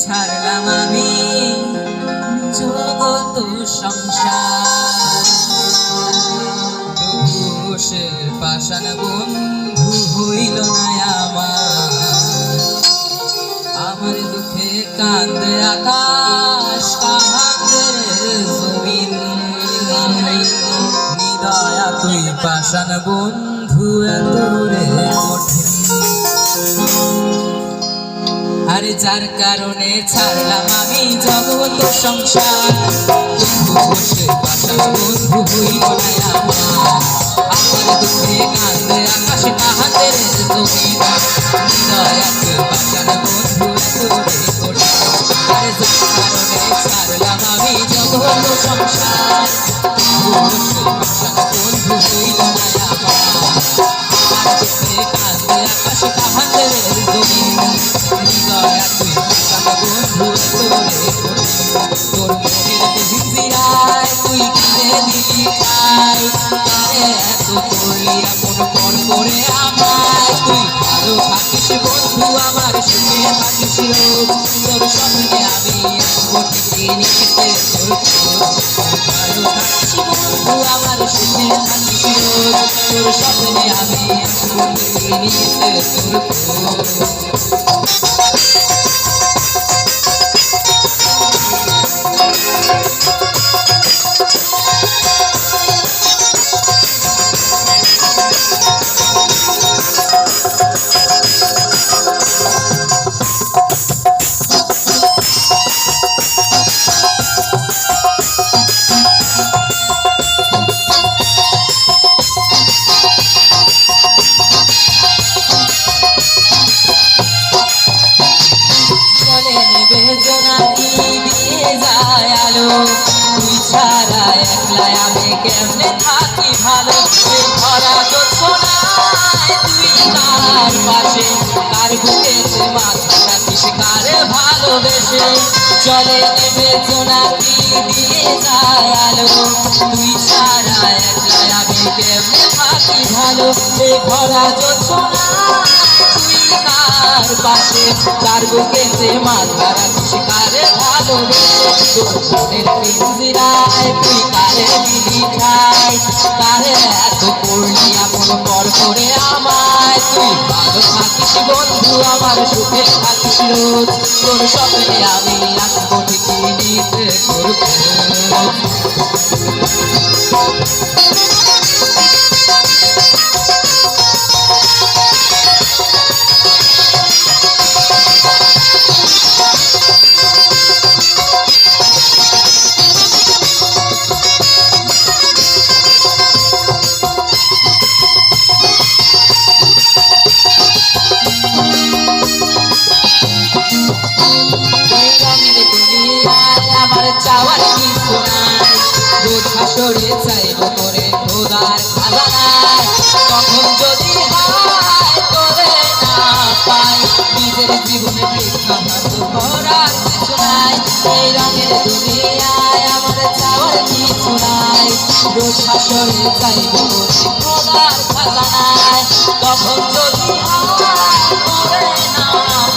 ছাড়লাম আমি জগত সংসার, দোষের পাষাণ বন্ধু হইল না আমার দুঃখে কান্দে আকাশ কাঁদে জমিন, নিদয়া তুই পাষাণ বন্ধু এত রে কঠিন। আরে যার কারণে ছাড়লাম আমি জগত সংসার, বসে পাষাণ বন্ধু হইল না আমার দুঃখে কান্দে আকাশ কাঁদে জমিন, নিদয়া তুই পাষাণ বন্ধু এত রে কঠিন। আরে যার কারণে ছাড়লাম আমি জগত সংসার, বসে পাষাণ বন্ধু হইল না আমার দুঃখে কান্দে আকাশ কাঁদে জমিন, নিদয়া তুই পাষাণ বন্ধু এত রে কঠিন। তোর মনের পিঞ্জিরায় তুই কিনে দিলি ঠাই, আরে এত করলি আপন পর করে আমায়, তুই ভালো থাকিস বন্ধু আমার সুখে থাকিস রোজ, তোর স্বপ্নে আমি আসবো ঠিকই নিতে তোর খোঁজ। ভালো থাকিস বন্ধু আমার সুখে থাকিস রোজ, তোর স্বপ্নে আমি আসবো ঠিকই নিতে তোর খোঁজ। তুই ছাড়া একলা আমি কেমনে থাকি ভালো, ধরা জোছনায় তুই কার পাশে, কার বুকেতে মাথা রাখিস কারে ভালোবেসে, চলে নেবে জোনাকি দিয়ে যায় আলো, তুই ছাড়া একলা আমি কেমনে থাকি ভালো, ধরা জোছনায় তুই কার পাশে, কার বুকেতে মাথা রাখিস কারে ভালোবেসে, তোর মনের পিঞ্জিরায় তুই কারে দিলি ঠাই, কারে এত করলি আপন পর করে আমায়, তুই ভালো থাকিস বন্ধু আমার সুখে থাকিস রোজ, তোর স্বপ্নে আমি আসবো ঠিকই নিতে তোর খোঁজ। চাওয়ার কিছু নাই, রোজ হাসরে চাইব করে খোদার খাজানায়, তখন যদি হয় তোরে না পাই, নিজের জীবনে বৃথা ভাত করার কিছু নাই, এই রঙের দুনিয়ায় আমার চাওয়ার কিছু নাই, রোজ হাসরে চাইব করে খোদার খাজানায়, তখন যদি হয় তোরে না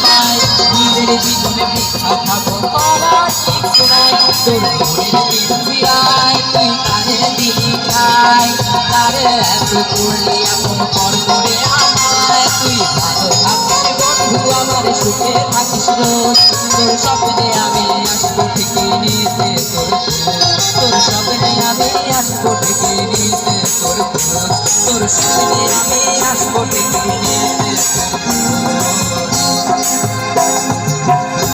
পাই, নিজের জীবনে বৃথা ভাত করার কিছু নাই। তোর মনের পিঞ্জিরায় তুই কারে দিলি ঠাই, কারে এত করলি আপন পর করে আমায়, তুই ভালো থাকিস বন্ধু আমার সুখে থাকিস রোজ, তোর স্বপ্নে আমি